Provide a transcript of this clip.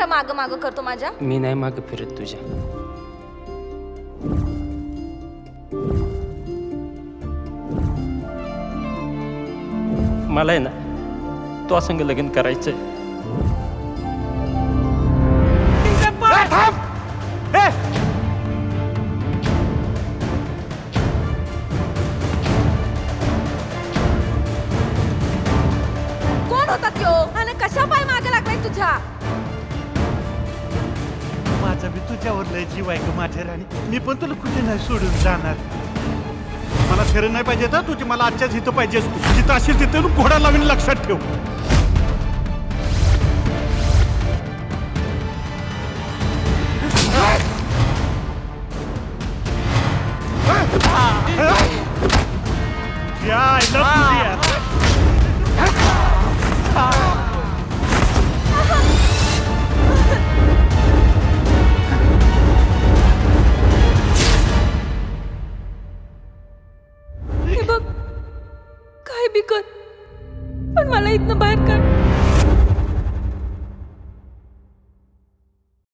माग माग करतो माझ्या? मी नाही माग फिरत तुझ्या. मला आहे ना तो संग लगीन करायचंय. कोण होता त्यो आणि कशा पाय मागे लागलाय तुझ्या? माझा बी तुझ्यावर लय जीव आहे ग माझ्या राणी. मी पण तुला कुठे नाही सोडून जाणार. मला खरं नाही पाहिजे तर तुझी मला आजच्याच इथं पाहिजेस. तू जिथं असेल तिथं घोडा लावीन, लक्षात ठेव. I love you.